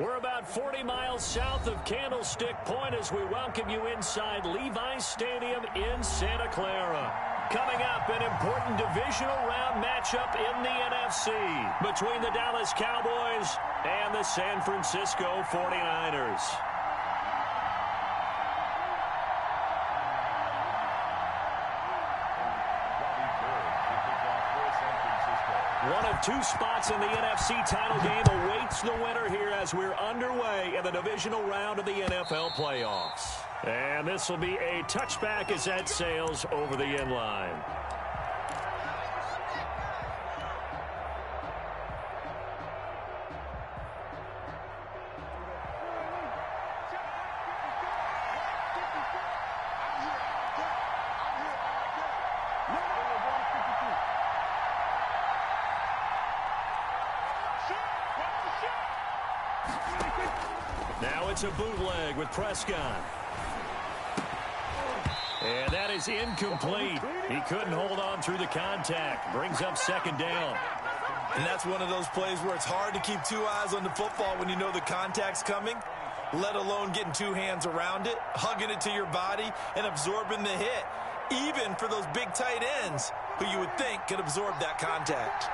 We're about 40 miles south of Candlestick Point as we welcome you inside Levi's Stadium in Santa Clara. Coming up, an important divisional round matchup in the NFC between the Dallas Cowboys and the San Francisco 49ers. One of two spots in the NFC title game awaits the winner here as we're underway in the divisional round of the NFL playoffs. And this will be a touchback as that sails over the end line. Now it's a bootleg with Prescott. And that is incomplete. He couldn't hold on through the contact. Brings up second down. And that's one of those plays where it's hard to keep two eyes on the football when you know the contact's coming, let alone getting two hands around it, hugging it to your body, and absorbing the hit, even for those big tight ends who you would think could absorb that contact.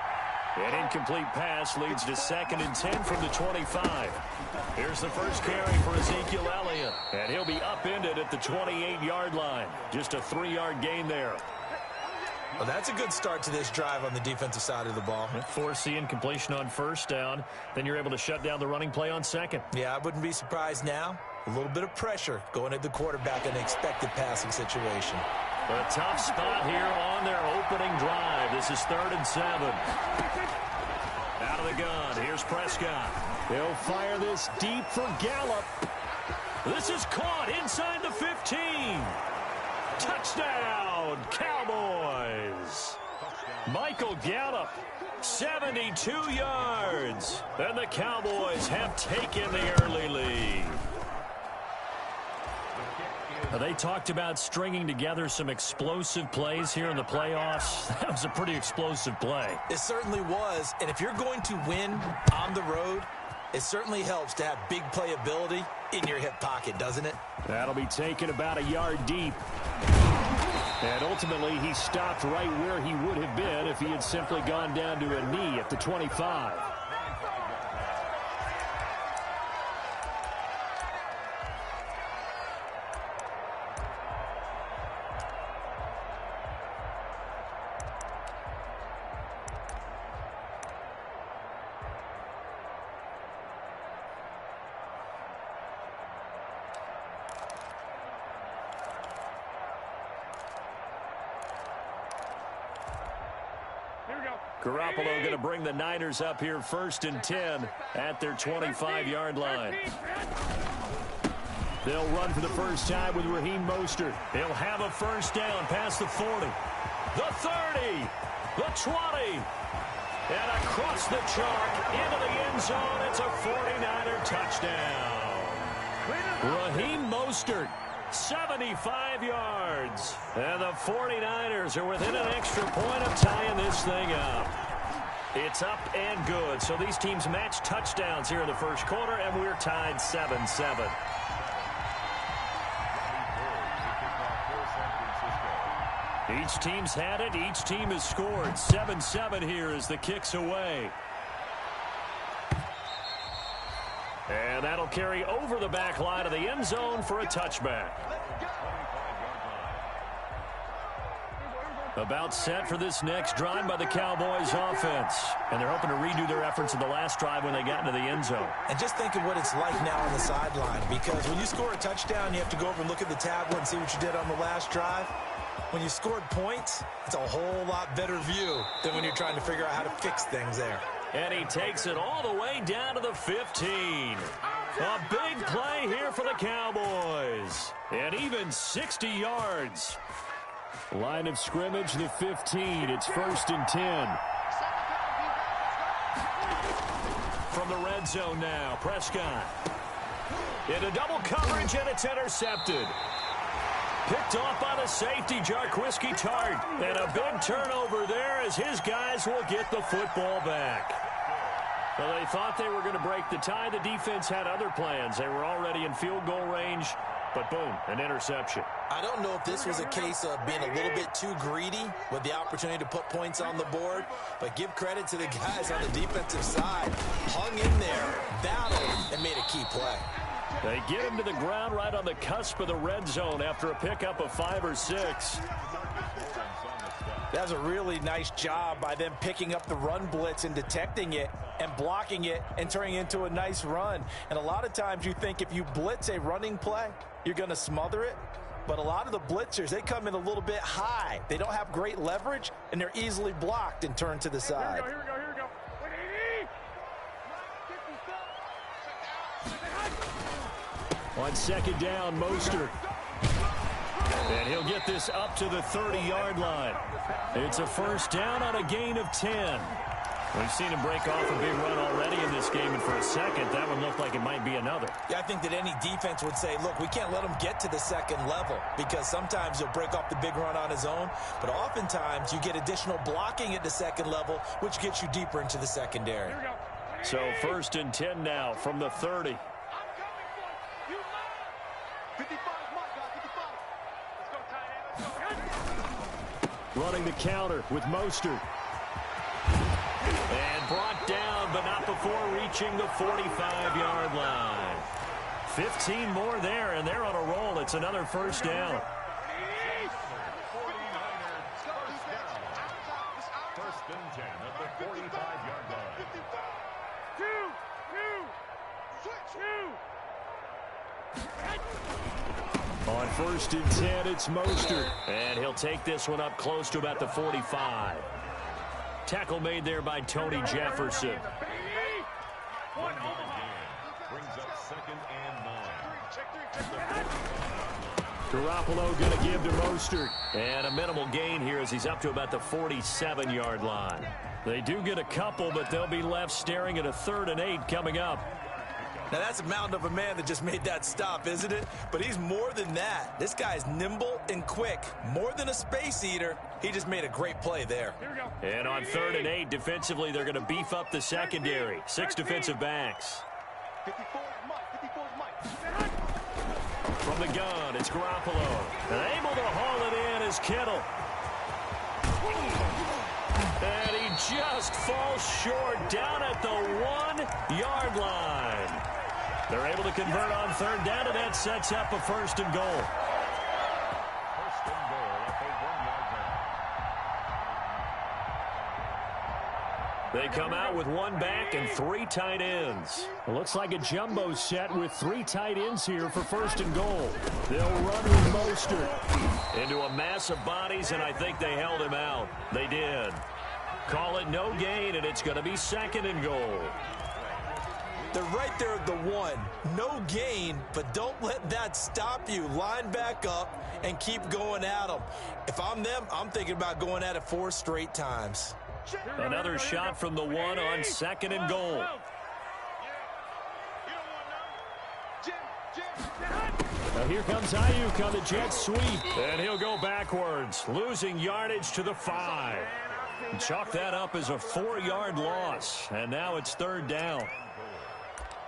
An incomplete pass leads to 2nd and 10 from the 25. Here's the first carry for Ezekiel Elliott. And he'll be upended at the 28-yard line. Just a 3-yard gain there. Well, that's a good start to this drive on the defensive side of the ball. Force the incompletion on first down. Then you're able to shut down the running play on second. Yeah, I wouldn't be surprised now. A little bit of pressure going at the quarterback in an expected passing situation. A tough spot here on their opening drive. This is 3rd and 7. Out of the gun, here's Prescott. He'll fire this deep for Gallup. This is caught inside the 15. Touchdown, Cowboys. Michael Gallup, 72 yards. And the Cowboys have taken the early lead. They talked about stringing together some explosive plays here in the playoffs. That was a pretty explosive play. It certainly was. And if you're going to win on the road, it certainly helps to have big playability in your hip pocket, doesn't it? That'll be taken about a yard deep. And ultimately, he stopped right where he would have been if he had simply gone down to a knee at the 25. Garoppolo going to bring the Niners up here 1st and 10 at their 25-yard line. They'll run for the first time with Raheem Mostert. He'll have a first down past the 40, the 30, the 20, and across the chalk into the end zone. It's a 49er touchdown. Raheem Mostert, 75 yards. And the 49ers are within an extra point of tying this thing up. It's up and good. So these teams match touchdowns here in the first quarter, and we're tied 7-7. Each team's had it. Each team has scored. 7-7 here as the kick's away. And that'll carry over the back line of the end zone for a touchback. About set for this next drive by the Cowboys offense. And they're hoping to redo their efforts in the last drive when they got into the end zone. And just think of what it's like now on the sideline, because when you score a touchdown, you have to go over and look at the tablet and see what you did on the last drive. When you scored points, it's a whole lot better view than when you're trying to figure out how to fix things there. And he takes it all the way down to the 15. A big play here for the Cowboys. And even 60 yards. Line of scrimmage, the 15. It's 1st and 10. From the red zone now, Prescott. Into double coverage, and it's intercepted. Picked off by the safety, Jarquiski Tart. And a big turnover there as his guys will get the football back. Well, they thought they were going to break the tie. The defense had other plans. They were already in field goal range, but boom, an interception. I don't know if this was a case of being a little bit too greedy with the opportunity to put points on the board, but give credit to the guys on the defensive side. Hung in there, battled, and made a key play. They get him to the ground right on the cusp of the red zone after a pickup of 5 or 6. That's a really nice job by them picking up the run blitz and detecting it and blocking it and turning it into a nice run. And a lot of times you think if you blitz a running play, you're going to smother it. But a lot of the blitzers, they come in a little bit high. They don't have great leverage, and they're easily blocked and turned to the side. Here we go. On second down, Mostert. And he'll get this up to the 30-yard line. It's a first down on a gain of 10. We've seen him break off a big run already in this game, and for a second, that one looked like it might be another. Yeah, I think that any defense would say, look, we can't let him get to the second level because sometimes he'll break off the big run on his own, but oftentimes you get additional blocking at the second level, which gets you deeper into the secondary. So first and 10 now from the 30. Running the counter with Mostert. And brought down, but not before reaching the 45-yard line. 15 more there, and they're on a roll. It's another first down. First and 10 at the 45-yard line. On first and 10, it's Mostert. And he'll take this one up close to about the 45. Tackle made there by Tony Jefferson. Brings up second and 9. Garoppolo going to give to Mostert. And a minimal gain here as he's up to about the 47-yard line. They do get a couple, but they'll be left staring at a 3rd and 8 coming up. Now, that's a mountain of a man that just made that stop, isn't it? But he's more than that. This guy's nimble and quick. More than a space eater. He just made a great play there. And on 3rd and 8, defensively, they're going to beef up the secondary. 6 defensive backs. From the gun, it's Garoppolo. And able to haul it in is Kittle. And he just falls short down at the 1-yard line. They're able to convert on 3rd down, and that sets up a 1st and goal. First and goal at the 1-yard line. They come out with 1 back and 3 tight ends. It looks like a jumbo set with 3 tight ends here for 1st and goal. They'll run with Mostert into a mass of bodies, and I think they held him out. They did. Call it no gain, and it's going to be 2nd and goal. They're right there at the 1. No gain, but don't let that stop you. Line back up and keep going at them. If I'm them, I'm thinking about going at it 4 straight times. Another shot from the 1 on 2nd and goal. Now here comes Ayuk on the jet sweep, and he'll go backwards, losing yardage to the 5. Chalk that up as a 4-yard loss, and now it's 3rd down.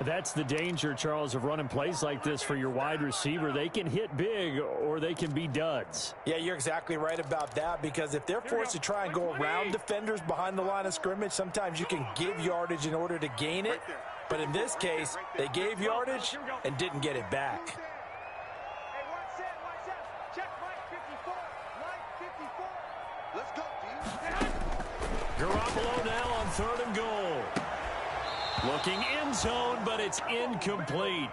That's the danger, Charles, of running plays like this for your wide receiver. They can hit big or they can be duds. Yeah, you're exactly right about that, because if they're forced to try and go around defenders behind the line of scrimmage, sometimes you can give yardage in order to gain it. But in this case, they gave yardage and didn't get it back. Garoppolo now on 3rd and goal. Looking end zone, but it's incomplete.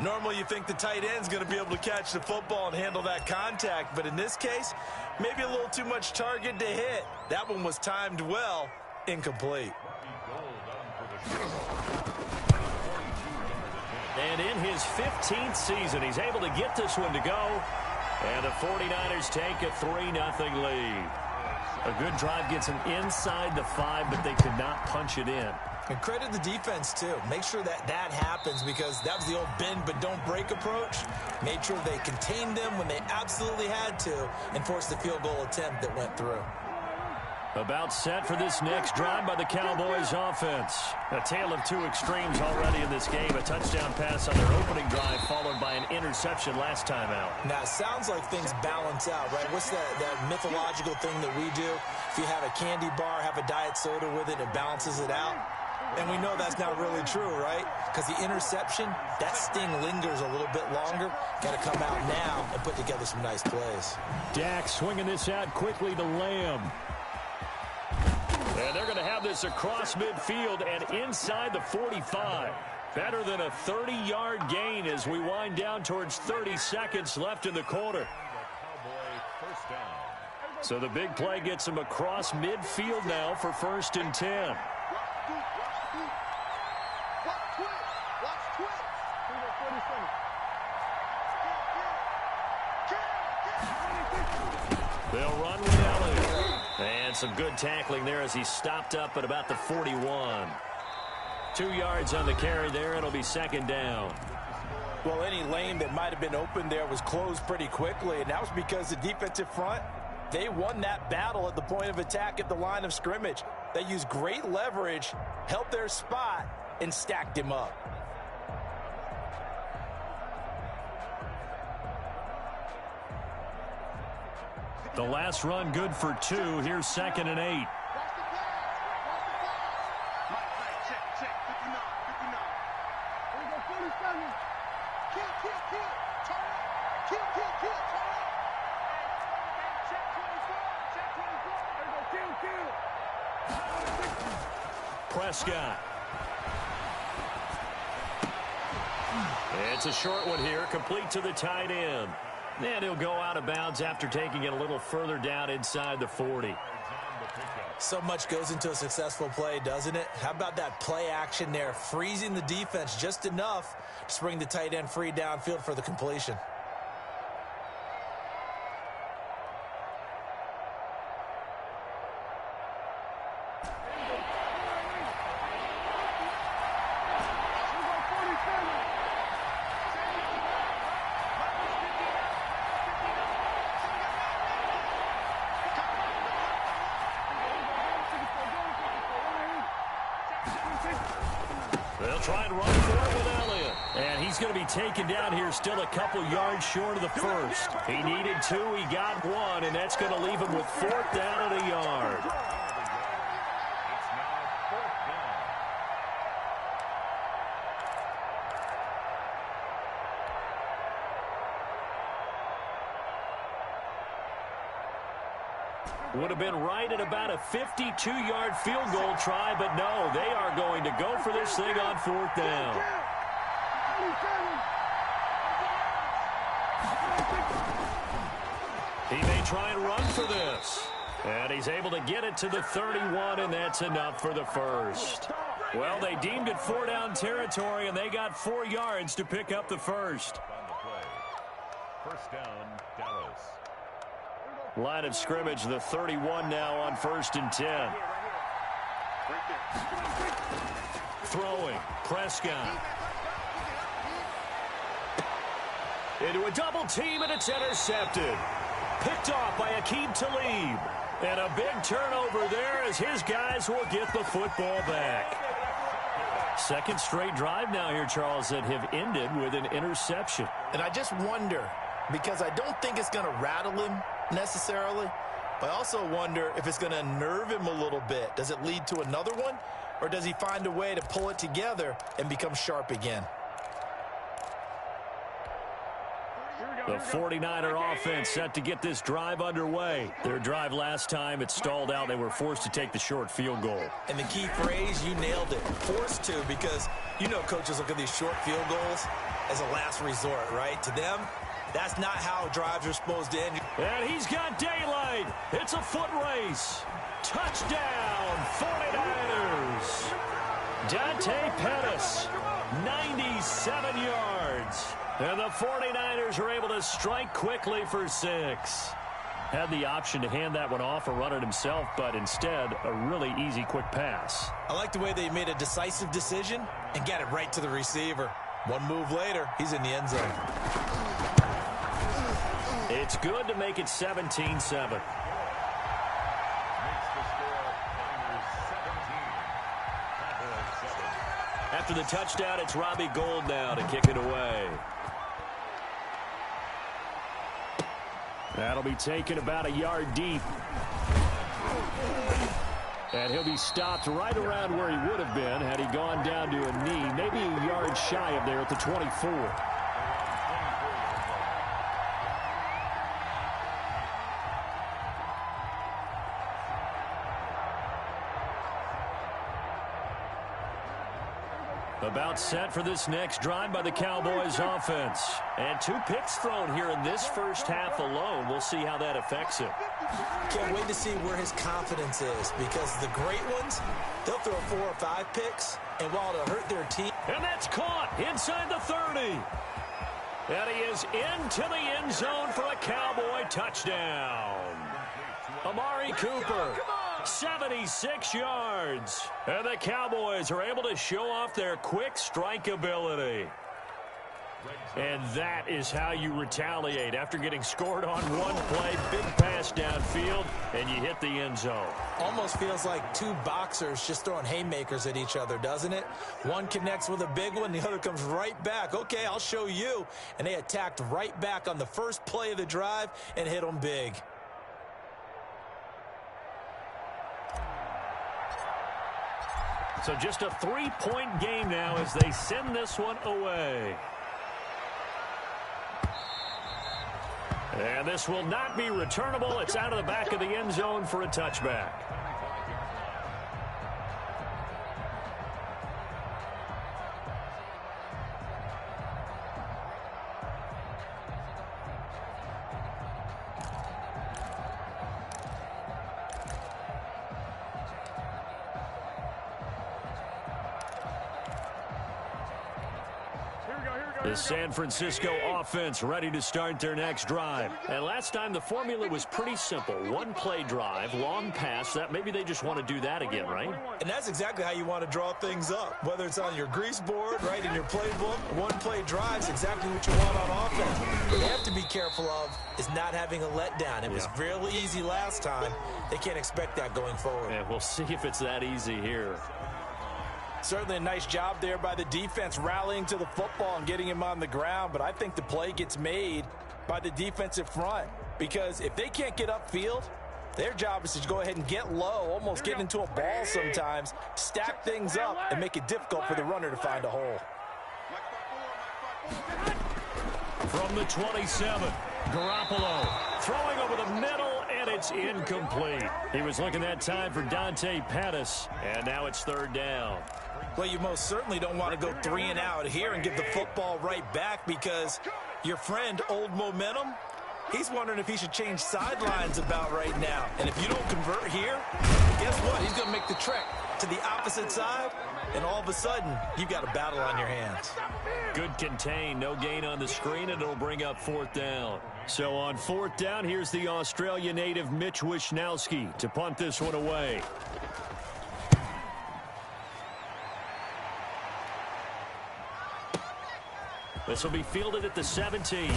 Normally you think the tight end's going to be able to catch the football and handle that contact, but in this case, maybe a little too much target to hit. That one was timed well, incomplete. And in his 15th season, he's able to get this one to go. And the 49ers take a 3-0 lead. A good drive gets them inside the 5, but they could not punch it in. And credit the defense, too. Make sure that that happens, because that was the old bend but don't break approach. Made sure they contained them when they absolutely had to and forced the field goal attempt that went through. About set for this next drive by the Cowboys offense. A tale of two extremes already in this game. A touchdown pass on their opening drive followed by an interception last time out. Now, it sounds like things balance out, right? What's that mythological thing that we do? If you have a candy bar, have a diet soda with it, it balances it out. And we know that's not really true, right? Because the interception, that sting lingers a little bit longer. Got to come out now and put together some nice plays. Dak swinging this out quickly to Lamb. And they're going to have this across midfield and inside the 45. Better than a 30-yard gain as we wind down towards 30 seconds left in the quarter. So the big play gets them across midfield now for 1st and 10. They'll run with Elliott. And some good tackling there as he stopped up at about the 41. 2 yards on the carry there. It'll be 2nd down. Well, any lane that might have been open there was closed pretty quickly, and that was because the defensive front, they won that battle at the point of attack at the line of scrimmage. They used great leverage, held their spot, and stacked him up. The last run good for 2. Here's 2nd and 8. Prescott. It's a short one here, complete to the tight end. And he'll go out of bounds after taking it a little further down inside the 40. So much goes into a successful play, doesn't it? How about that play action there, freezing the defense just enough to bring the tight end free downfield for the completion. They'll try and run for it with Elliott. And he's going to be taken down here still a couple yards short of the first. He needed 2, he got 1, and that's going to leave him with 4th down and a yard. Would have been right at about a 52-yard field goal try, but no, they are going to go for this thing on 4th down. He may try and run for this. And he's able to get it to the 31, and that's enough for the first. Well, they deemed it 4-down territory, and they got 4 yards to pick up the first. 1st down, Dallas. Line of scrimmage, the 31 now on 1st and 10. Throwing, Prescott. Into a double team, and it's intercepted. Picked off by Aqib Talib. And a big turnover there as his guys will get the football back. 2nd straight drive now here, Charles, that have ended with an interception. And I just wonder, because I don't think it's going to rattle him necessarily, but I also wonder if it's going to nerve him a little bit. Does it lead to another one, or does he find a way to pull it together and become sharp again? The 49er offense set to get this drive underway. Their drive last time, it stalled out. They were forced to take the short field goal. And the key phrase, you nailed it. Forced to, because you know coaches look at these short field goals as a last resort, right? To them, that's not how drives are supposed to end. And he's got daylight. It's a foot race. Touchdown, 49ers. Dante Pettis, 97 yards. And the 49ers are able to strike quickly for 6. Had the option to hand that one off or run it himself, but instead, a really easy, quick pass. I like the way they made a decisive decision and got it right to the receiver. One move later, he's in the end zone. It's good to make it 17-7. Makes the score After the touchdown, it's Robbie Gould now to kick it away. That'll be taken about a yard deep. And he'll be stopped right around where he would have been had he gone down to a knee, maybe a yard shy of there at the 24. About set for this next drive by the Cowboys offense. And 2 picks thrown here in this first half alone. We'll see how that affects him. Can't wait to see where his confidence is, because the great ones, they'll throw 4 or 5 picks, and while it'll hurt their team. And that's caught inside the 30. And he is into the end zone for a Cowboy touchdown. Amari Cooper, 76 yards. And the Cowboys are able to show off their quick strike ability. And that is how you retaliate after getting scored on one play, big pass downfield, and you hit the end zone. Almost feels like 2 boxers just throwing haymakers at each other, doesn't it? One connects with a big one, the other comes right back. Okay, I'll show you. And they attacked right back on the first play of the drive and hit them big. So just a 3-point game now as they send this one away. And this will not be returnable. It's out of the back of the end zone for a touchback. The San Francisco offense ready to start their next drive. And last time the formula was pretty simple. 1-play drive, long pass. That maybe they just want to do that again, right? And that's exactly how you want to draw things up. Whether it's on your grease board, right, in your playbook, 1-play drives exactly what you want on offense. What they have to be careful of is not having a letdown. It was real easy last time. They can't expect that going forward. And we'll see if it's that easy here. Certainly a nice job there by the defense rallying to the football and getting him on the ground, but I think the play gets made by the defensive front, because if they can't get upfield, their job is to go ahead and get low, almost get into a ball sometimes, stack things up, and make it difficult for the runner to find a hole. From the 27, Garoppolo throwing over the middle, and it's incomplete. He was looking that time for Dante Pettis, and now it's 3rd down. Well, you most certainly don't want to go 3 and out here and give the football right back, because your friend, Old Momentum, he's wondering if he should change sidelines about right now. And if you don't convert here, guess what? He's going to make the trek to the opposite side, and all of a sudden, you've got a battle on your hands. Good contain, no gain on the screen, and it'll bring up 4th down. So on 4th down, here's the Australia native Mitch Wishnowsky to punt this one away. This will be fielded at the 17.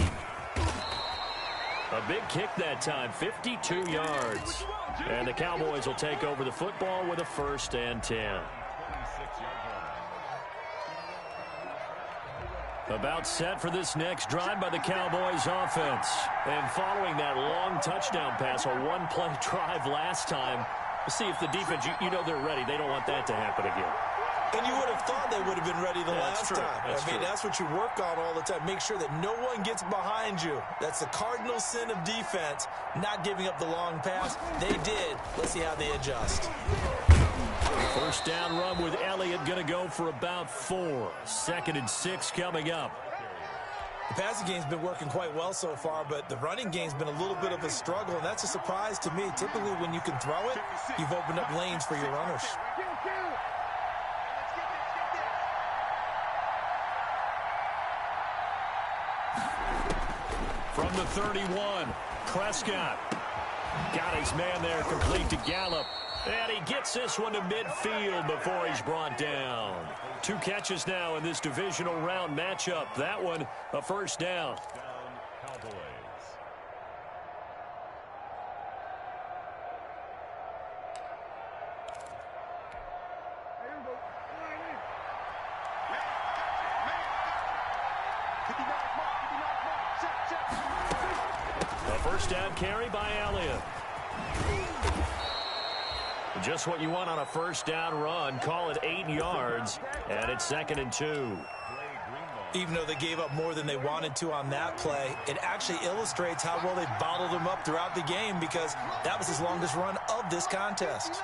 A big kick that time, 52 yards. And the Cowboys will take over the football with a 1st and 10. About set for this next drive by the Cowboys offense. And following that long touchdown pass, a 1-play drive last time, we'll see if the defense, you know they're ready. They don't want that to happen again. And you would have thought they would have been ready the last time. That's what you work on all the time. Make sure that no one gets behind you. That's the cardinal sin of defense, not giving up the long pass. They did. Let's see how they adjust. 1st down run with Elliott going to go for about 4. 2nd and 6 coming up. The passing game's been working quite well so far, but the running game's been a little bit of a struggle, and that's a surprise to me. Typically, when you can throw it, you've opened up lanes for your runners. From the 31, Prescott got his man there, complete to Gallup. And he gets this one to midfield before he's brought down. 2 catches now in this divisional round matchup. That one, a 1st down. Cowboys. A first down carry by Elliott. Just what you want on a first down run. Call it 8 yards, and it's 2nd and 2. Even though they gave up more than they wanted to on that play, it actually illustrates how well they bottled them up throughout the game, because that was his longest run of this contest.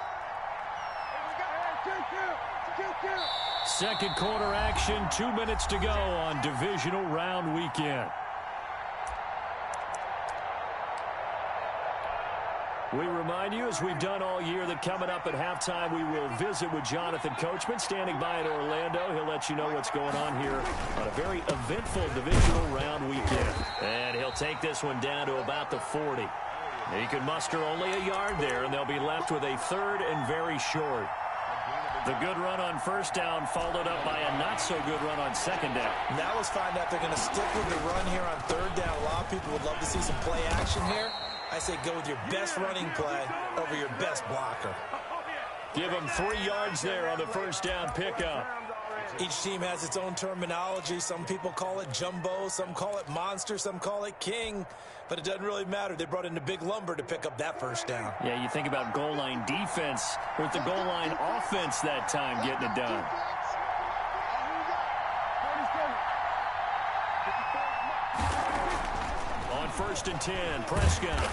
Second quarter action, 2 minutes to go on divisional round weekend. We remind you, as we've done all year, that coming up at halftime, we will visit with Jonathan Coachman, standing by in Orlando. He'll let you know what's going on here on a very eventful divisional round weekend. And he'll take this one down to about the 40. He can muster only a yard there, and they'll be left with a third and very short. The good run on first down followed up by a not-so-good run on second down. Now let's find out they're going to stick with the run here on third down. A lot of people would love to see some play action here. I say go with your best running play over your best blocker. Give them 3 yards there on the first down pickup. Each team has its own terminology. Some people call it jumbo, some call it monster, some call it king. But it doesn't really matter. They brought in a big lumber to pick up that first down. Yeah, you think about goal line defense with the goal line offense that time getting it done. On 1st and 10, Prescott.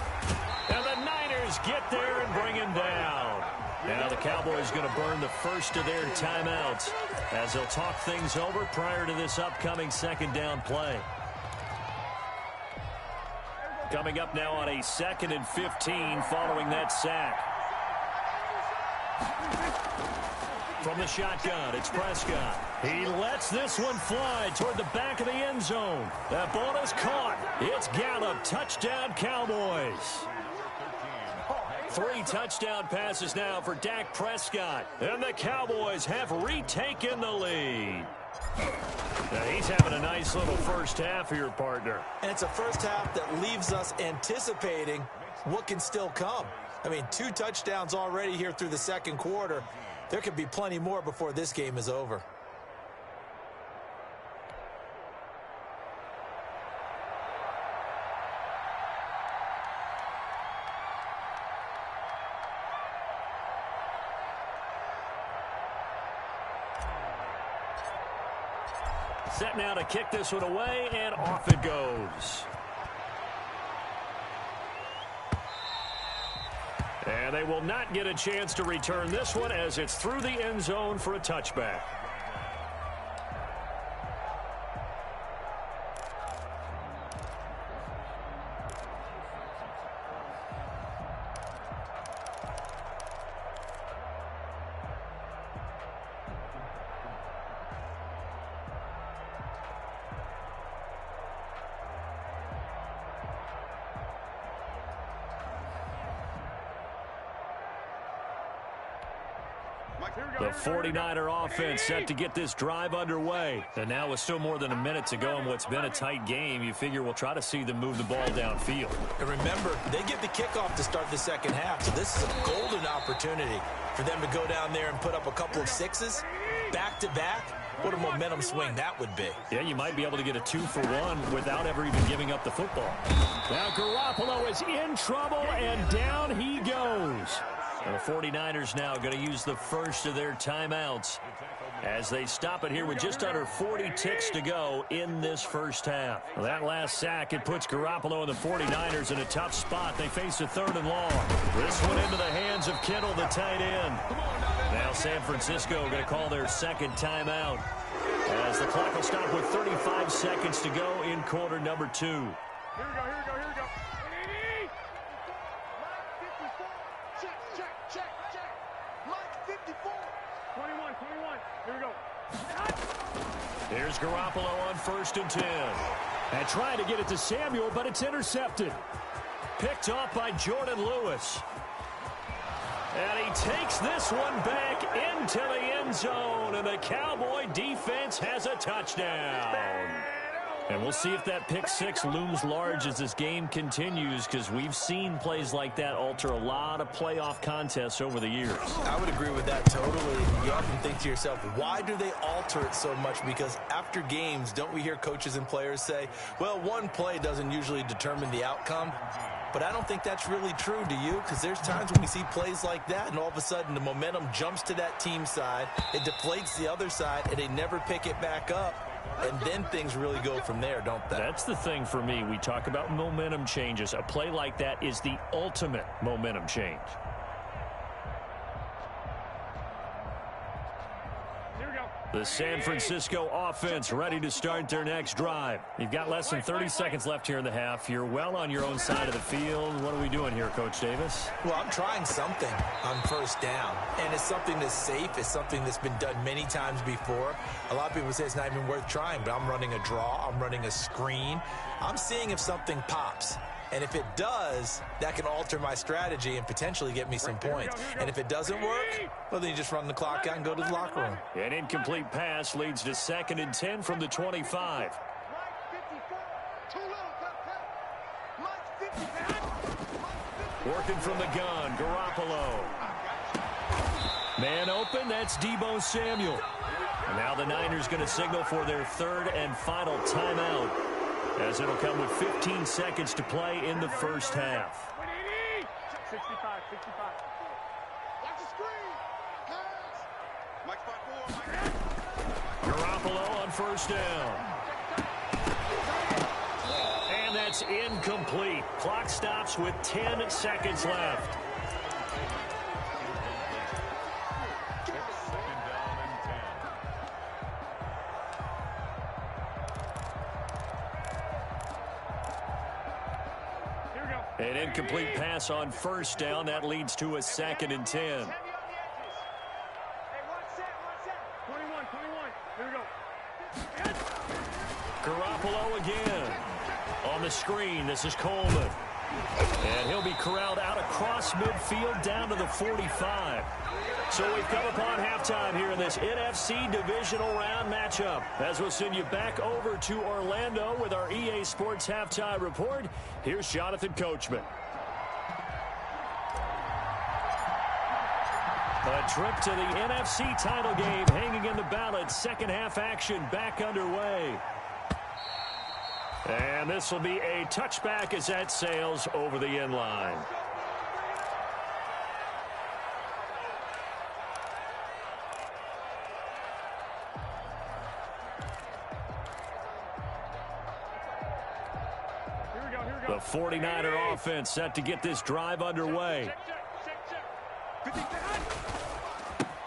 And the Niners get there and bring him down. Now the Cowboys going to burn the first of their timeouts as they'll talk things over prior to this upcoming second down play. Coming up now on a 2nd and 15 following that sack. From the shotgun, it's Prescott. He lets this one fly toward the back of the end zone. That ball is caught. It's Gallup. Touchdown, Cowboys. 3 touchdown passes now for Dak Prescott. And the Cowboys have retaken the lead. Now he's having a nice little first half here, partner. And it's a first half that leaves us anticipating what can still come. I mean, 2 touchdowns already here through the second quarter. There could be plenty more before this game is over. Set now to kick this one away, and off it goes. And they will not get a chance to return this one as it's through the end zone for a touchback. The 49er offense set to get this drive underway. And now with still more than a minute to go in what's been a tight game, you figure we'll try to see them move the ball downfield. And remember, they get the kickoff to start the second half, so this is a golden opportunity for them to go down there and put up a couple of 6s back-to-back. What a momentum swing that would be. Yeah, you might be able to get a 2-for-1 without ever even giving up the football. Now Garoppolo is in trouble, and down he goes. And the 49ers now going to use the first of their timeouts as they stop it here with just under 40 ticks to go in this first half. Well, that last sack, it puts Garoppolo and the 49ers in a tough spot. They face a 3rd and long. This one into the hands of Kittle, the tight end. Now San Francisco going to call their second timeout as the clock will stop with 35 seconds to go in quarter number 2. Here we go. Mike 54. 21. Here we go. Here's Garoppolo on 1st and 10. And trying to get it to Samuel, but it's intercepted. Picked off by Jordan Lewis. And he takes this one back into the end zone, and the Cowboy defense has a touchdown. And we'll see if that pick six looms large as this game continues, because we've seen plays like that alter a lot of playoff contests over the years. I would agree with that totally. You often think to yourself, why do they alter it so much? Because after games, don't we hear coaches and players say, well, one play doesn't usually determine the outcome? But I don't think that's really true, do you? Because there's times when we see plays like that, and all of a sudden the momentum jumps to that team side, it deflates the other side, and they never pick it back up. And then things really go from there, don't they? That's the thing for me. We talk about momentum changes. A play like that is the ultimate momentum change. The San Francisco offense ready to start their next drive. You've got less than 30 seconds left here in the half. You're well on your own side of the field. What are we doing here, Coach Davis? Well, I'm trying something on first down, and it's something that's safe. It's something that's been done many times before. A lot of people say it's not even worth trying, but I'm running a draw. I'm running a screen. I'm seeing if something pops. And if it does, that can alter my strategy and potentially get me some points. And if it doesn't work, well, then you just run the clock out and go to the locker room. An incomplete pass leads to 2nd and 10 from the 25. Working from the gun, Garoppolo. Man open, that's Deebo Samuel. And now the Niners going to signal for their 3rd and final timeout, as it'll come with 15 seconds to play in the first half. 65. Watch the screen. Garoppolo on first down. And that's incomplete. Clock stops with 10 seconds left. An incomplete pass on first down. That leads to a 2nd and 10. 21. Here we go. Garoppolo again. On the screen, this is Coleman. And he'll be corralled out across midfield down to the 45. So we've come upon halftime here in this NFC divisional round matchup. As we'll send you back over to Orlando with our EA Sports halftime report, here's Jonathan Coachman. A trip to the NFC title game hanging in the balance. Second half action back underway. And this will be a touchback as that sails over the end line. The 49er offense set to get this drive underway.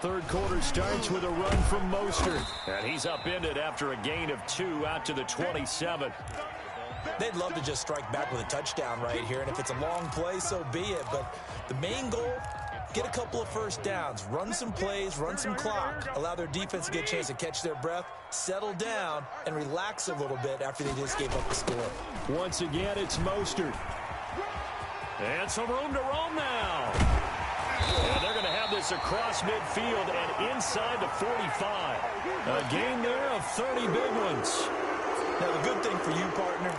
Third quarter starts with a run from Mostert. And he's upended after a gain of 2 out to the 27. They'd love to just strike back with a touchdown right here, and if it's a long play, so be it. But the main goal, get a couple of first downs, run some plays, run some clock, allow their defense to get a chance to catch their breath, settle down, and relax a little bit after they just gave up the score. Once again, it's Mostert. And some room to roam now. And they're going to have this across midfield and inside the 45. A gain there of 30 big ones. Now, the good thing for you, partner,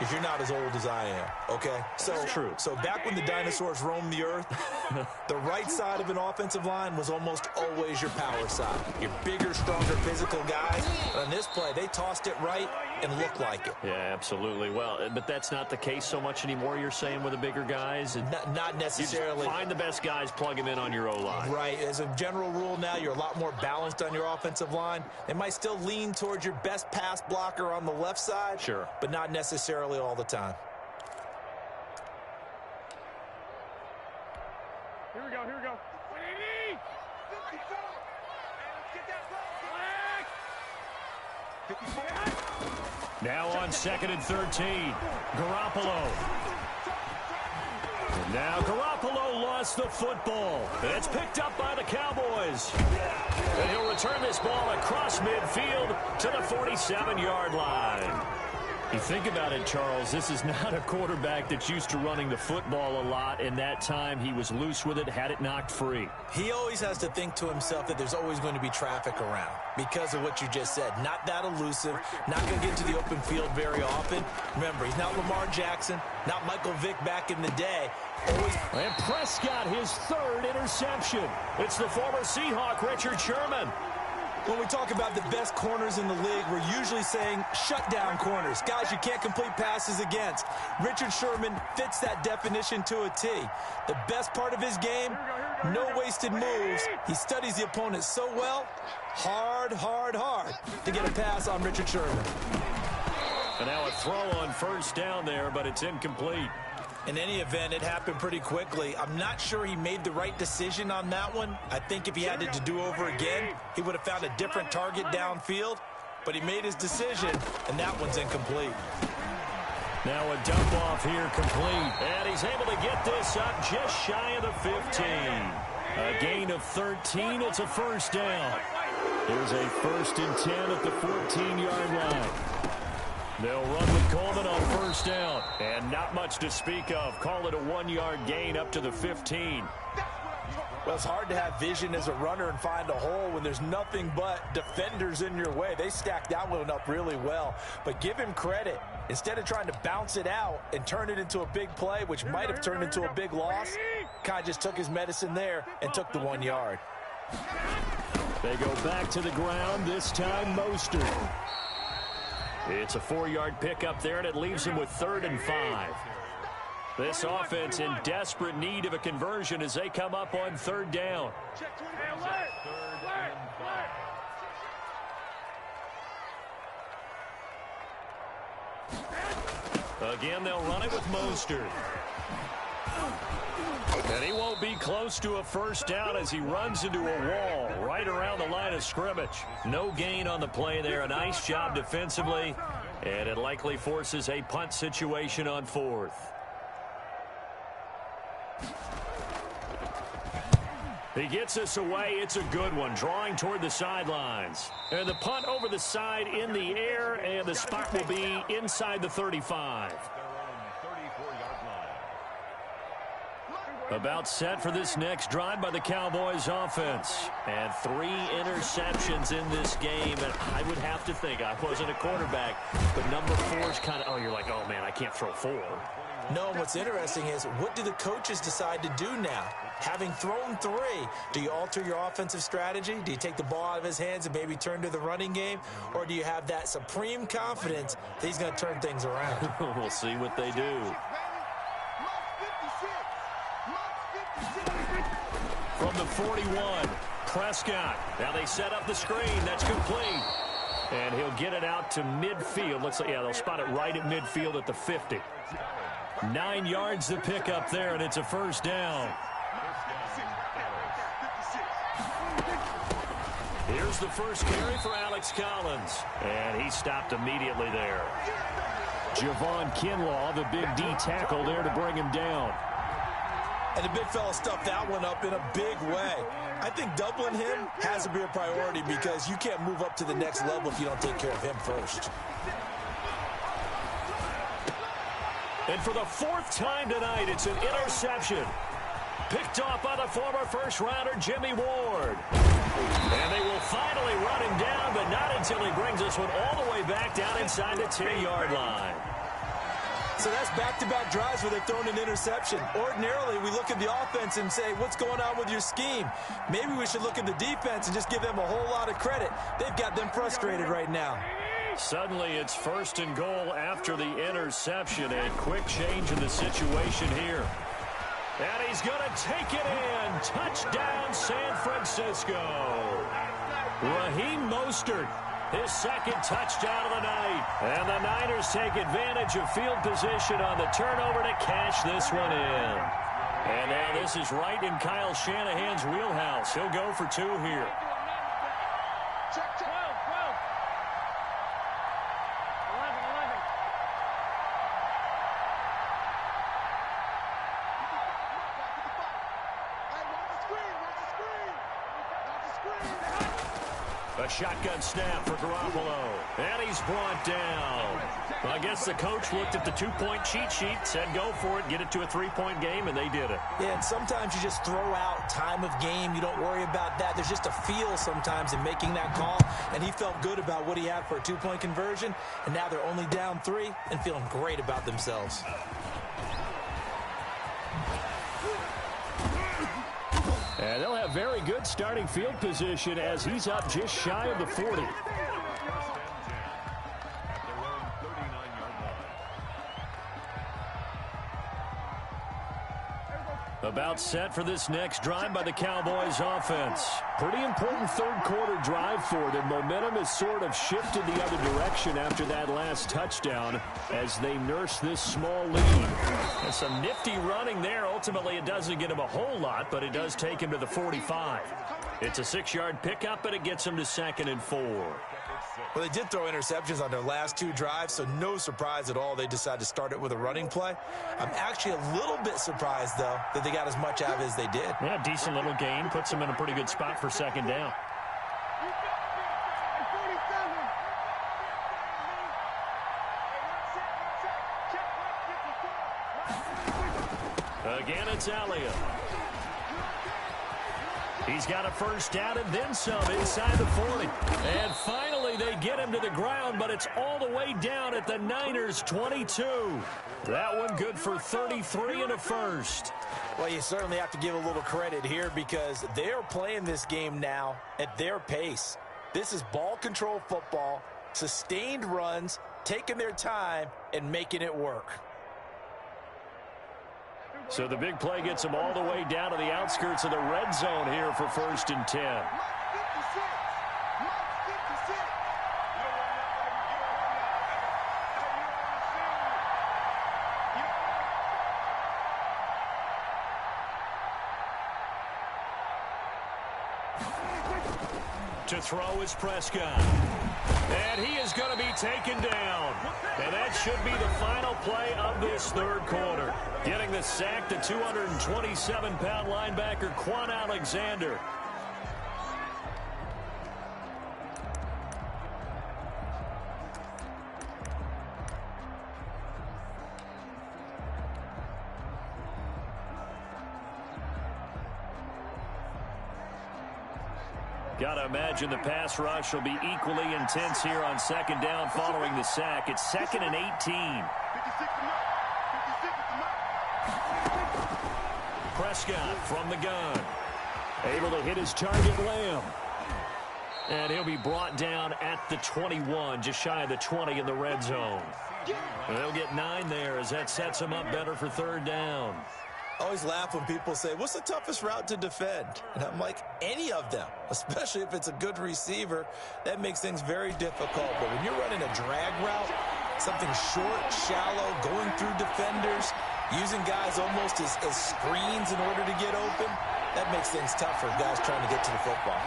is you're not as old as I am, okay? That's true. So back when the dinosaurs roamed the earth, the right side of an offensive line was almost always your power side. Your bigger, stronger, physical guys. But on this play, they tossed it right and looked like it. Yeah, absolutely. Well, but that's not the case so much anymore, you're saying, with the bigger guys? Not necessarily. You find the best guys, plug them in on your O-line. Right. As a general rule now, you're a lot more balanced on your offensive line. They might still lean towards your best pass blocker on the left side. Sure. But not necessarily all the time. Here we go. Now on 2nd and 13, Garoppolo. And now Garoppolo lost the football. It's picked up by the Cowboys. And he'll return this ball across midfield to the 47-yard line. You think about it, Charles, this is not a quarterback that's used to running the football a lot, and that time he was loose with it, had it knocked free. He always has to think to himself that there's always going to be traffic around because of what you just said. Not that elusive, not going to get to the open field very often. Remember, he's not Lamar Jackson, not Michael Vick back in the day. And Prescott, his third interception. It's the former Seahawk, Richard Sherman. When we talk about the best corners in the league, we're usually saying shutdown corners, guys you can't complete passes against. Richard Sherman fits that definition to a T. The best part of his game, no wasted moves. He studies the opponent so well, hard to get a pass on Richard Sherman. And now a throw on first down there, but it's incomplete. In any event, it happened pretty quickly. I'm not sure he made the right decision on that one. I think if he had it to do over again, he would have found a different target downfield. But he made his decision, and that one's incomplete. Now a dump off here complete. And he's able to get this up just shy of the 15. A gain of 13. It's a first down. Here's a 1st and 10 at the 14-yard line. They'll run with Coleman on first down. And not much to speak of. Call it a 1-yard gain up to the 15. Well, it's hard to have vision as a runner and find a hole when there's nothing but defenders in your way. They stacked that one up really well. But give him credit. Instead of trying to bounce it out and turn it into a big play, which might have turned into a big loss, kind of just took his medicine there and took the 1 yard. They go back to the ground, this time Mostert. It's a 4-yard pickup there, and it leaves him with 3rd and 5. This offense in desperate need of a conversion as they come up on 3rd down. Again, they'll run it with Mostert. And he won't be close to a first down as he runs into a wall right around the line of scrimmage. No gain on the play there. A nice job defensively. And it likely forces a punt situation on 4th. He gets us away. It's a good one. Drawing toward the sidelines. And the punt over the side in the air. And the spot will be inside the 35. About set for this next drive by the Cowboys offense. And 3 interceptions in this game. And I would have to think, I wasn't a quarterback, but number 4 is kind of, oh, you're like, oh, man, I can't throw 4. No, and what's interesting is, what do the coaches decide to do now? Having thrown 3, do you alter your offensive strategy? Do you take the ball out of his hands and maybe turn to the running game? Or do you have that supreme confidence that he's going to turn things around? We'll see what they do. From the 41, Prescott. Now they set up the screen. That's complete. And he'll get it out to midfield. Looks like, yeah, they'll spot it right at midfield at the 50. 9 yards to pick up there, and it's a first down. Here's the first carry for Alex Collins. And he stopped immediately there. Javon Kinlaw, the big D tackle there to bring him down. And the big fella stuffed that one up in a big way. I think doubling him has to be a priority because you can't move up to the next level if you don't take care of him first. And for the 4th time tonight, it's an interception. Picked off by the former first-rounder Jimmy Ward. And they will finally run him down, but not until he brings this one all the way back down inside the 10-yard line. So that's back-to-back drives where they've thrown an interception. Ordinarily, we look at the offense and say, what's going on with your scheme? Maybe we should look at the defense and just give them a whole lot of credit. They've got them frustrated right now. Suddenly, it's 1st and goal after the interception. A quick change in the situation here. And he's going to take it in. Touchdown, San Francisco. Raheem Mostert, his 2nd touchdown of the night. And the Niners take advantage of field position on the turnover to cash this one in. And now this is right in Kyle Shanahan's wheelhouse. He'll go for 2 here. Check, 12, 12. 11, 11. Hey, watch the screen, watch the screen. Watch the screen. A shotgun snap for Garoppolo. And he's brought down. Well, I guess the coach looked at the two-point cheat sheet, said go for it, get it to a three-point game, and they did it. Yeah, and sometimes you just throw out time of game. You don't worry about that. There's just a feel sometimes in making that call, and he felt good about what he had for a two-point conversion, and now they're only down 3 and feeling great about themselves. And they'll have very good starting field position as he's up just shy of the 40. About set for this next drive by the Cowboys offense. Pretty important third quarter drive for them. Momentum has sort of shifted the other direction after that last touchdown as they nurse this small lead. And some nifty running there. Ultimately, it doesn't get him a whole lot, but it does take him to the 45. It's a 6-yard pickup, and it gets him to 2nd and 4. Well, they did throw interceptions on their last 2 drives, so no surprise at all they decided to start it with a running play. I'm actually a little bit surprised, though, that they got as much out of it as they did. Yeah, decent little gain. Puts them in a pretty good spot for 2nd down. Again, it's Elliott. He's got a first down and then some inside the 40. And finally, they get him to the ground, but it's all the way down at the Niners' 22. That one good for 33 and a first. Well, you certainly have to give a little credit here because they're playing this game now at their pace. This is ball control football, sustained runs, taking their time, and making it work. So the big play gets them all the way down to the outskirts of the red zone here for 1st and 10. To throw is Prescott. And he is going to be taken down. And that should be the final play of this third quarter. Getting the sack to 227-pound linebacker Quan Alexander. Got to imagine the pass rush will be equally intense here on 2nd down following the sack. It's 2nd and 18. Prescott from the gun. Able to hit his target, Lamb. And he'll be brought down at the 21, just shy of the 20 in the red zone. And they'll get 9 there as that sets him up better for 3rd down. I always laugh when people say, what's the toughest route to defend? And I'm like, any of them, especially if it's a good receiver. That makes things very difficult. But when you're running a drag route, something short, shallow, going through defenders, using guys almost as screens in order to get open, that makes things tough for guys trying to get to the football.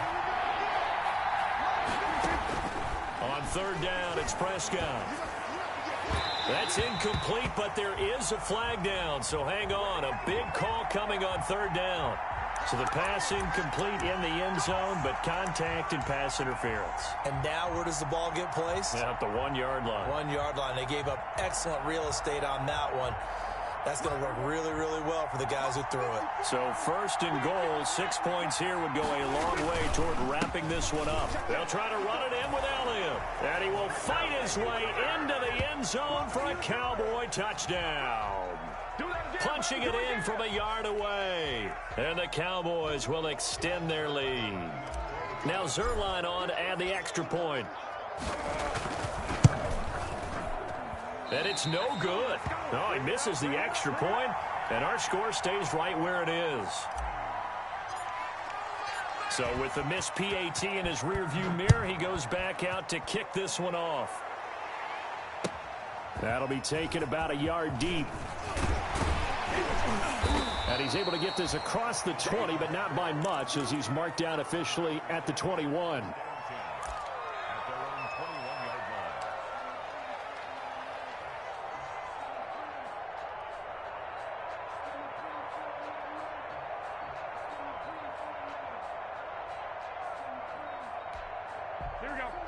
On 3rd down, it's Prescott. That's incomplete, but there is a flag down, so hang on. A big call coming on 3rd down. So the pass incomplete in the end zone, but contact and pass interference. And now where does the ball get placed? Yeah, at the 1-yard line. 1-yard line. They gave up excellent real estate on that one. That's going to work really, really well for the guys who threw it. So 1st and goal, 6 points here would go a long way toward wrapping this one up. They'll try to run it in with Elliott. And he will fight his way into the end zone for a Cowboy touchdown. Punching it in from a yard away. And the Cowboys will extend their lead. Now Zerline on to add the extra point. And it's no good. No, he misses the extra point, and our score stays right where it is. So with the missed PAT in his rearview mirror, he goes back out to kick this one off. That'll be taken about a yard deep. And he's able to get this across the 20, but not by much, as he's marked down officially at the 21.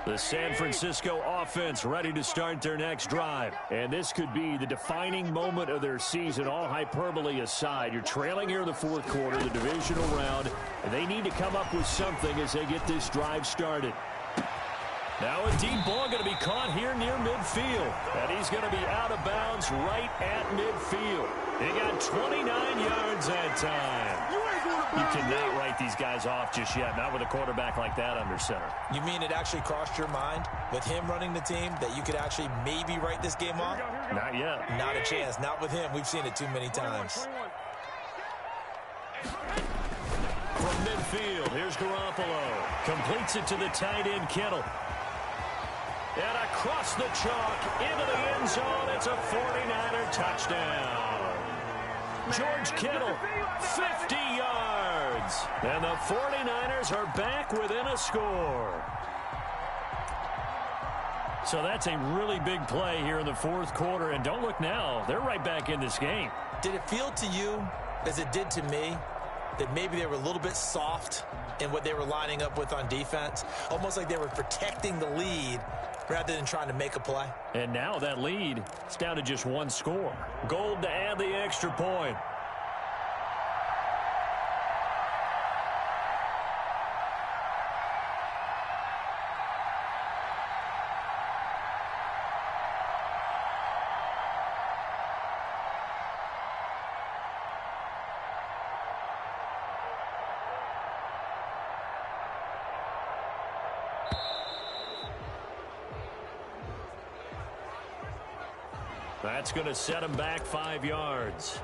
The San Francisco offense ready to start their next drive. And this could be the defining moment of their season, all hyperbole aside. You're trailing here in the fourth quarter, the divisional round, and they need to come up with something as they get this drive started. Now a deep ball going to be caught here near midfield. And he's going to be out of bounds right at midfield. He got 29 yards that time. You cannot write these guys off just yet, not with a quarterback like that under center. You mean it actually crossed your mind with him running the team that you could actually maybe write this game off? Not yet. Not a chance. Not with him. We've seen it too many times. From midfield, here's Garoppolo. Completes it to the tight end, Kittle. And across the chalk, into the end zone, it's a 49er touchdown. George Kittle, 50 yards. And the 49ers are back within a score. So that's a really big play here in the fourth quarter. And don't look now, they're right back in this game. Did it feel to you, as it did to me, that maybe they were a little bit soft in what they were lining up with on defense? Almost like they were protecting the lead rather than trying to make a play. And now that lead is down to just one score. Gold to add the extra point. That's going to set him back 5 yards.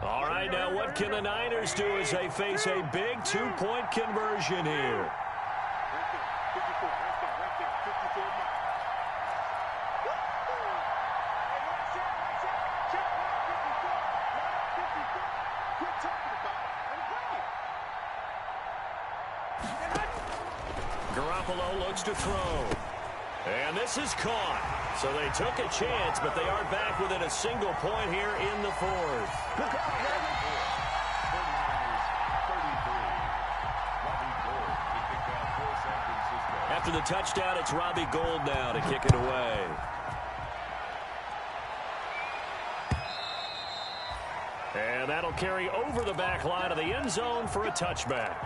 All right, now what can the Niners do as they face a big two-point conversion here? Garoppolo looks to throw. And this is caught. So they took a chance, but they are back within a single point here in the fourth. After the touchdown, it's Robbie Gould now to kick it away. And that'll carry over the back line of the end zone for a touchback.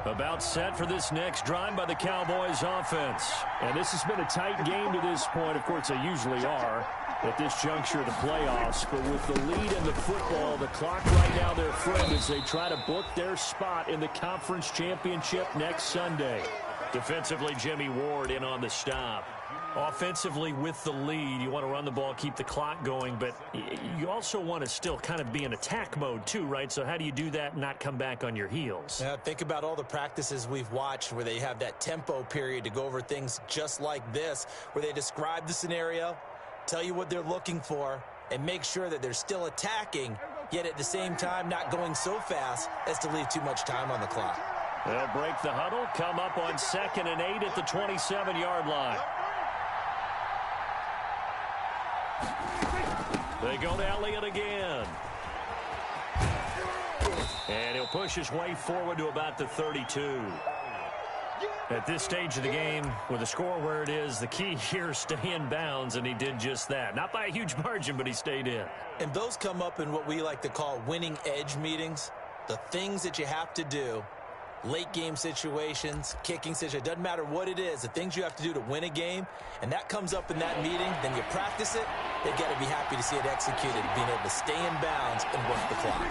About set for this next drive by the Cowboys offense. And this has been a tight game to this point. Of course, they usually are at this juncture of the playoffs. But with the lead in the football, the clock right now their friend as they try to book their spot in the conference championship next Sunday. Defensively, Jimmy Ward in on the stop. Offensively, with the lead, you want to run the ball, keep the clock going, but you also want to still kind of be in attack mode too, right? So how do you do that and not come back on your heels? Yeah, think about all the practices we've watched where they have that tempo period to go over things just like this, where they describe the scenario, tell you what they're looking for, and make sure that they're still attacking, yet at the same time not going so fast as to leave too much time on the clock. They'll break the huddle, come up on 2nd and 8 at the 27-yard line. They go to Elliott again. And he'll push his way forward to about the 32. At this stage of the game, with the score where it is, the key here is stay in bounds, and he did just that. Not by a huge margin, but he stayed in. And those come up in what we like to call winning edge meetings. The things that you have to do, late game situations, kicking situations, doesn't matter what it is, the things you have to do to win a game, and that comes up in that meeting, then you practice it, they've got to be happy to see it executed, being able to stay in bounds and work the clock.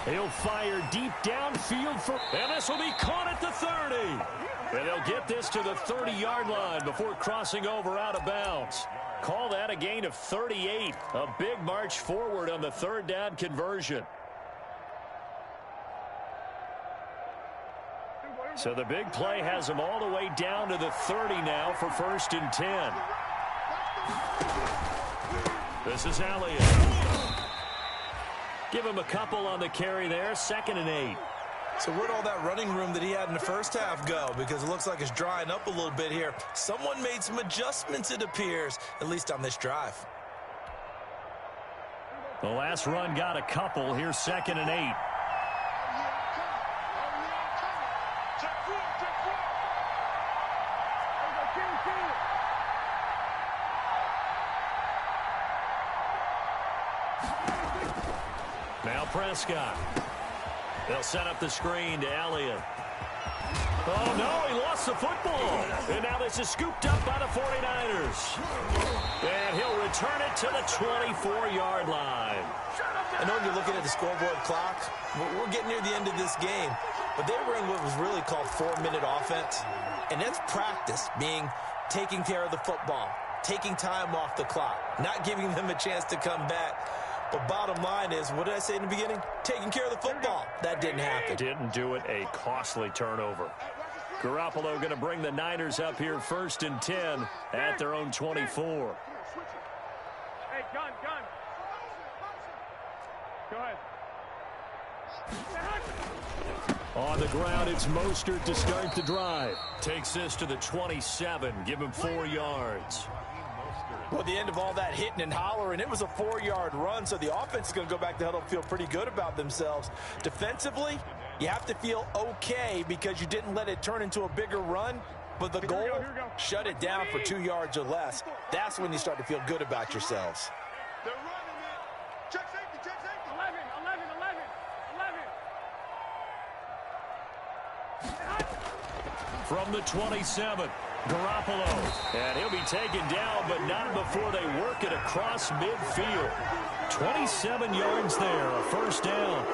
He'll fire deep downfield for, and this will be caught at the 30. And they'll get this to the 30-yard line before crossing over out of bounds. Call that a gain of 38. A big march forward on the third down conversion. So the big play has them all the way down to the 30 now for 1st and 10. This is Elliott. Give him a couple on the carry there. 2nd and 8. So where'd all that running room that he had in the first half go? Because it looks like it's drying up a little bit here. Someone made some adjustments, it appears, at least on this drive. The last run got a couple. Here's 2nd and 8. Now Prescott. They'll set up the screen to Elliott. Oh, no, he lost the football. And now this is scooped up by the 49ers. And he'll return it to the 24-yard line. I know when you're looking at the scoreboard clock, we're getting near the end of this game, but they were in what was really called 4-minute offense. And that's practice, meaning taking care of the football, taking time off the clock, not giving them a chance to come back. But bottom line is, what did I say in the beginning? Taking care of the football. That didn't happen. Didn't do it. A costly turnover. Garoppolo going to bring the Niners up here 1st and 10 at their own 24. Hey, gun. Go ahead. On the ground, it's Mostert to start the drive. Takes this to the 27. Give him 4 yards. Well, the end of all that hitting and hollering, it was a 4-yard run, so the offense is going to go back to huddle and feel pretty good about themselves. Defensively, you have to feel okay because you didn't let it turn into a bigger run, but the goal, shut it down for 2 yards or less. That's when you start to feel good about yourselves. They're running it. Check safety. 11. From the 27. Garoppolo, and he'll be taken down, but not before they work it across midfield. 27 yards there, a 1st down.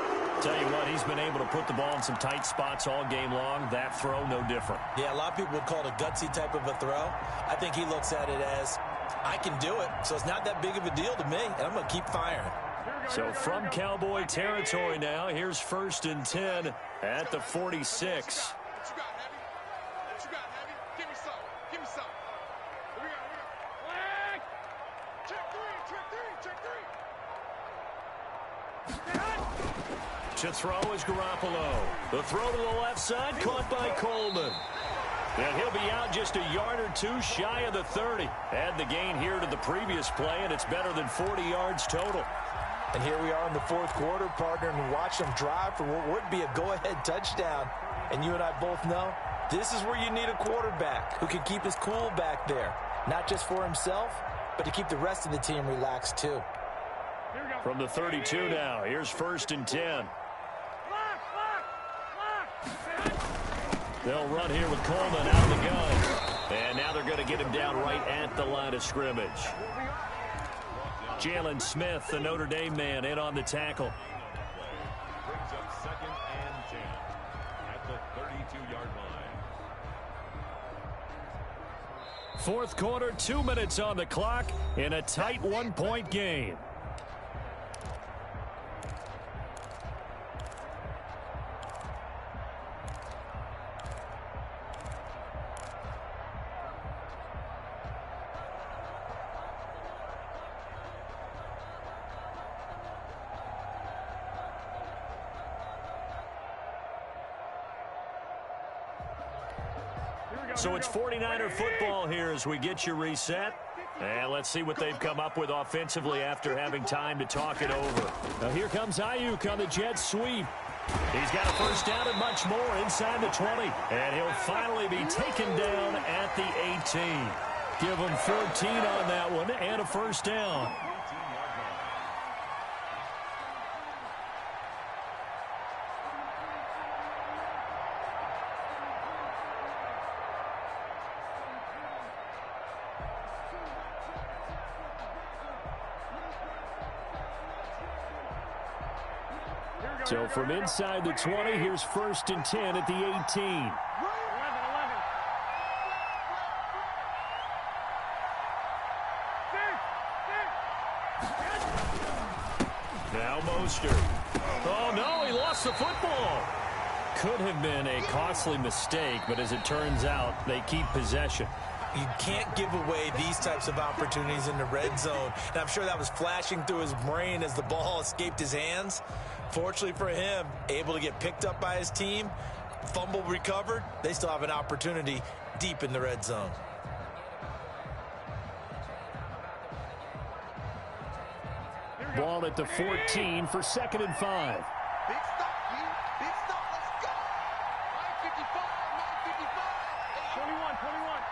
Tell you what, he's been able to put the ball in some tight spots all game long. That throw, no different. Yeah, a lot of people would call it a gutsy type of a throw. I think he looks at it as, I can do it, so it's not that big of a deal to me, and I'm going to keep firing. So from Cowboy territory now, here's 1st and 10 at the 46. To throw is Garoppolo. The throw to the left side, caught by Coleman. And he'll be out just a yard or two shy of the 30. Add the gain here to the previous play, and it's better than 40 yards total. And here we are in the 4th quarter, partner, and watch them drive for what would be a go-ahead touchdown. And you and I both know this is where you need a quarterback who can keep his cool back there. Not just for himself, but to keep the rest of the team relaxed too. From the 32 now, here's 1st and 10. They'll run here with Coleman out of the gun. And now they're going to get him down right at the line of scrimmage. Jalen Smith, the Notre Dame man, in on the tackle. Brings up 2nd and 10 at the 32-yard line. 4th quarter, 2 minutes on the clock in a tight 1-point game. So it's 49er football here as we get you reset. And let's see what they've come up with offensively after having time to talk it over. Now here comes Ayuk on the jet sweep. He's got a 1st down and much more inside the 20. And he'll finally be taken down at the 18. Give him 14 on that one and a 1st down. So from inside the 20, here's 1st and 10 at the 18. 11. Now Mostert. Oh, no, he lost the football. could have been a costly mistake, but as it turns out, they keep possession. You can't give away these types of opportunities in the red zone. And I'm sure that was flashing through his brain as the ball escaped his hands. Fortunately for him, able to get picked up by his team, fumble recovered. They still have an opportunity deep in the red zone. Ball at the 14 for 2nd and 5. Big stop, you. Big stop. Let's go. 9:55. 9:55. 21.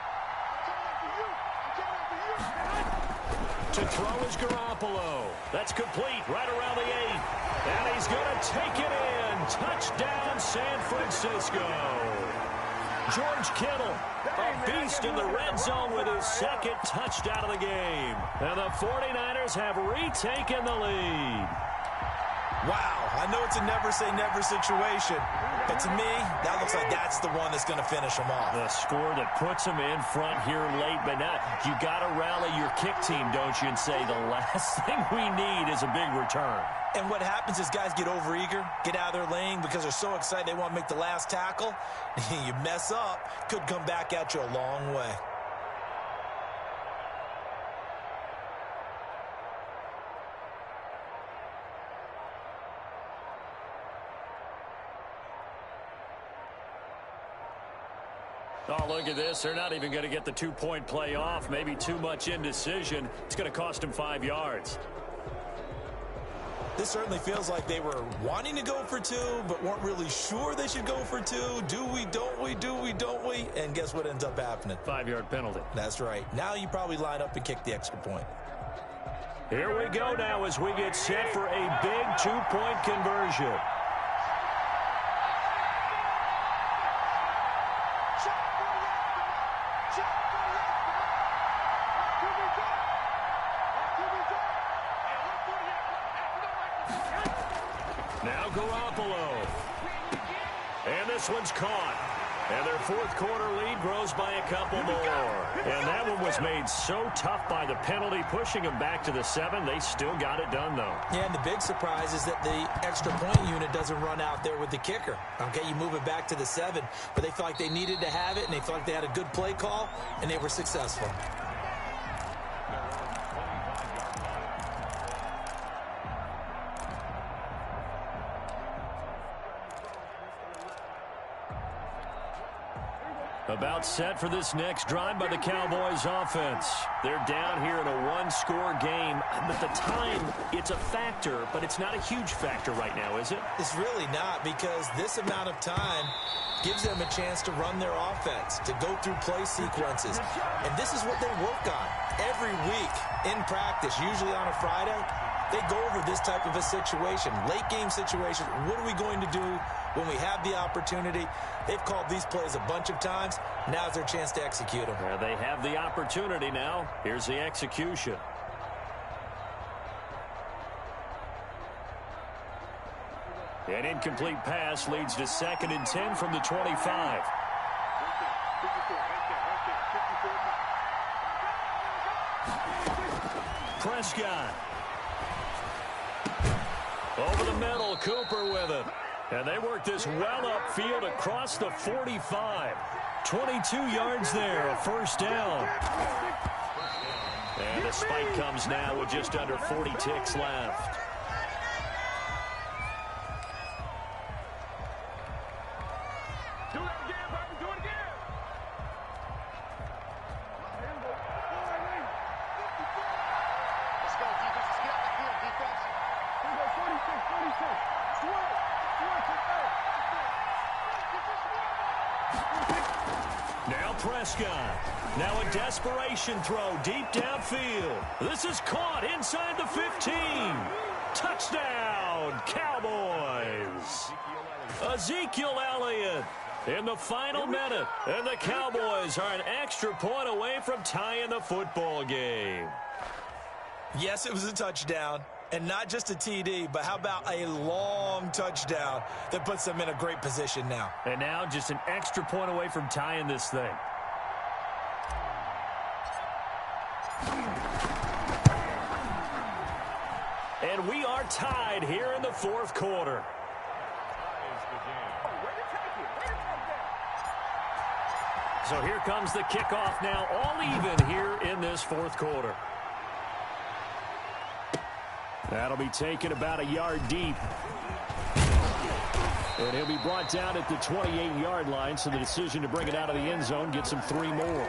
To throw is Garoppolo. That's complete right around the 8. And he's going to take it in. Touchdown, San Francisco. George Kittle, a beast in the red zone with his 2nd touchdown of the game. And the 49ers have retaken the lead. Wow, I know it's a never-say-never situation, but to me, that looks like that's the one that's going to finish them off. The score that puts them in front here late, but now you got to rally your kick team, don't you, and say the last thing we need is a big return. And what happens is guys get overeager, get out of their lane because they're so excited they want to make the last tackle. You mess up, could come back at you a long way. Oh, look at this. They're not even going to get the 2-point play off. Maybe too much indecision. It's going to cost them 5 yards. This certainly feels like they were wanting to go for 2, but weren't really sure they should go for 2. Do we, don't we, do we, don't we? And guess what ends up happening? 5-yard penalty. That's right. Now you probably line up and kick the extra point. Here we go now as we get set for a big 2-point conversion. Now Garoppolo. And this one's caught. And their 4th quarter lead grows by a couple more. And that one was made so tough by the penalty, pushing them back to the 7. They still got it done, though. Yeah, and the big surprise is that the extra point unit doesn't run out there with the kicker. Okay, you move it back to the 7, but they felt like they needed to have it, and they felt like they had a good play call, and they were successful. About set for this next drive by the Cowboys offense. They're down here in a 1-score game. But the time, it's a factor, but it's not a huge factor right now, is it? It's really not, because this amount of time gives them a chance to run their offense, to go through play sequences. And this is what they work on every week in practice, usually on a Friday. They go over this type of a situation, late game situation. What are we going to do when we have the opportunity? They've called these plays a bunch of times. Now's their chance to execute them. Well, they have the opportunity now. Here's the execution. An incomplete pass leads to 2nd and 10 from the 25. Prescott. Over the middle, Cooper with it. And they work this well upfield across the 45. 22 yards there, a 1st down. And the spike comes now with just under 40 ticks left. Do it again, baby. Do it again. Let's go, defense. Let's get out the field, defense. Here we go, 46. Now Prescott. Now a desperation throw deep downfield. This is caught inside the 15. Touchdown, Cowboys. Ezekiel Elliott in the final minute. And the Cowboys are an extra point away from tying the football game. Yes, it was a touchdown. And not just a TD, but how about a long touchdown that puts them in a great position now. And now just an extra point away from tying this thing. And we are tied here in the 4th quarter. Ties the game. So here comes the kickoff now, all even here in this fourth quarter. That'll be taken about a yard deep. And he'll be brought down at the 28-yard line, so the decision to bring it out of the end zone gets him 3 more.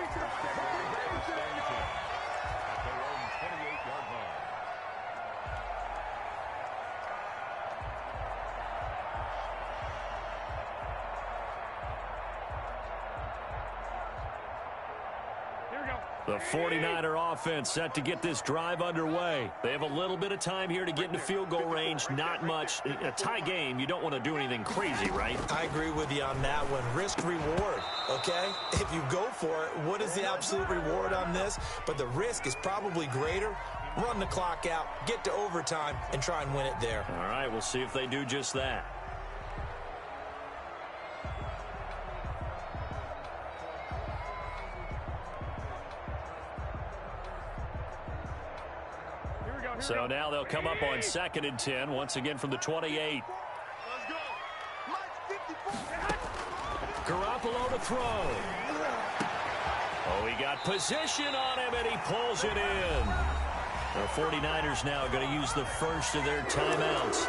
The 49er offense set to get this drive underway. They have a little bit of time here to get into field goal range. Not much. A tie game, you don't want to do anything crazy, right? I agree with you on that one. Risk-reward, okay? If you go for it, what is the absolute reward on this? But the risk is probably greater. Run the clock out, get to overtime, and try and win it there. All right, we'll see if they do just that. So now they'll come up on 2nd and 10, once again from the 28. Garoppolo to throw. Oh, he got position on him, and he pulls it in. The 49ers now going to use the first of their timeouts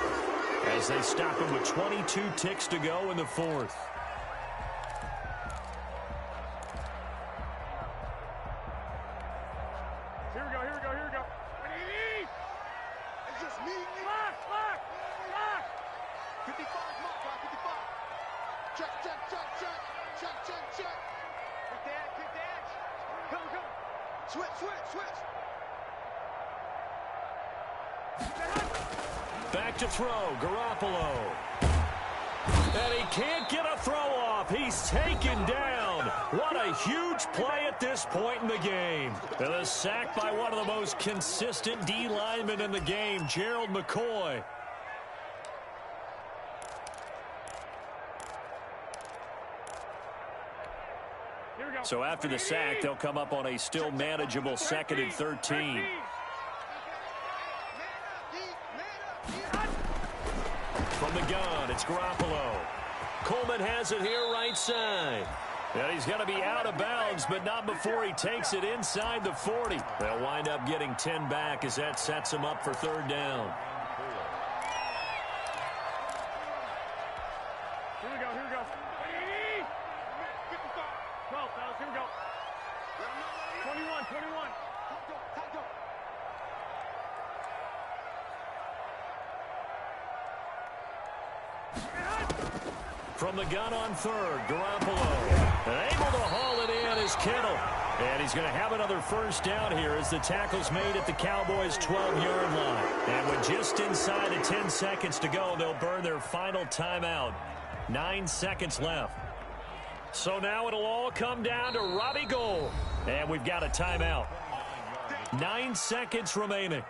as they stop him with 22 ticks to go in the fourth. Back to throw, Garoppolo. And he can't get a throw off. He's taken down. What a huge play at this point in the game. And a sack by one of the most consistent D linemen in the game, Gerald McCoy. So after the sack, they'll come up on a still manageable 2nd and 13. From the gun, it's Garoppolo. Coleman has it here right side. And he's going to be out of bounds, but not before he takes it inside the 40. They'll wind up getting 10 back as that sets him up for 3rd down. Here we go. 12, fellas, here we go. 21. From the gun on 3rd, Garoppolo. And able to haul it in is Kittle. And he's going to have another 1st down here as the tackle's made at the Cowboys' 12-yard line. And with just inside of 10 seconds to go, they'll burn their final timeout. 9 seconds left. So now it'll all come down to Robbie Gould. And we've got a timeout. 9 seconds remaining.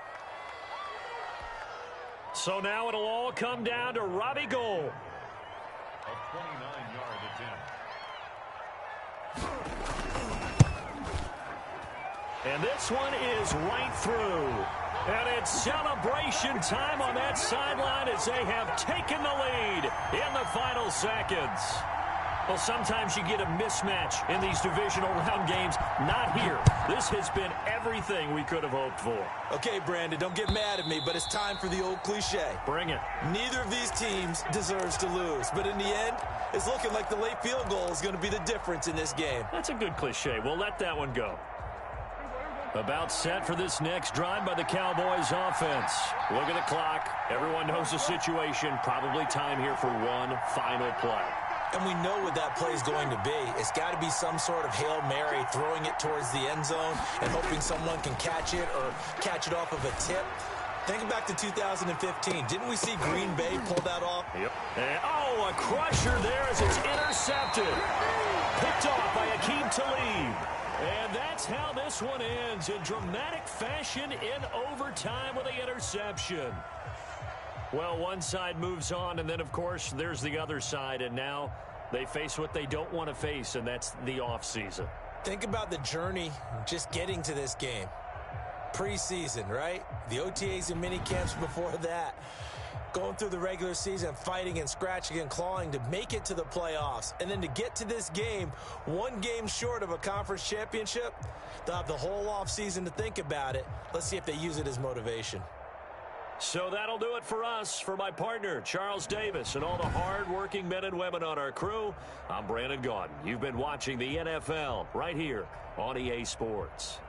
So now it'll all come down to Robbie Gould. A 29-yard attempt. And this one is right through. And it's celebration time on that sideline as they have taken the lead in the final seconds. Well, sometimes you get a mismatch in these divisional round games. Not here. This has been everything we could have hoped for. Okay, Brandon, don't get mad at me, but it's time for the old cliche. Bring it. Neither of these teams deserves to lose, but in the end, it's looking like the late field goal is going to be the difference in this game. That's a good cliche. We'll let that one go. About set for this next drive by the Cowboys offense. Look at the clock. Everyone knows the situation. Probably time here for one final play. And we know what that play is going to be. It's got to be some sort of Hail Mary, throwing it towards the end zone and hoping someone can catch it or catch it off of a tip. Think back to 2015. Didn't we see Green Bay pull that off? Yep. And, a crusher there as it's intercepted. Picked off by Akeem Talib. And that's how this one ends in dramatic fashion in overtime with the interception. Well, one side moves on, and then, of course, there's the other side, and now they face what they don't want to face, and that's the offseason. Think about the journey just getting to this game. preseason, right? The OTAs and mini camps before that. Going through the regular season, fighting and scratching and clawing to make it to the playoffs. And then to get to this game, one game short of a conference championship, they'll have the whole offseason to think about it. Let's see if they use it as motivation. So that'll do it for us. For my partner, Charles Davis, and all the hard-working men and women on our crew, I'm Brandon Gaudin. You've been watching the NFL right here on EA Sports.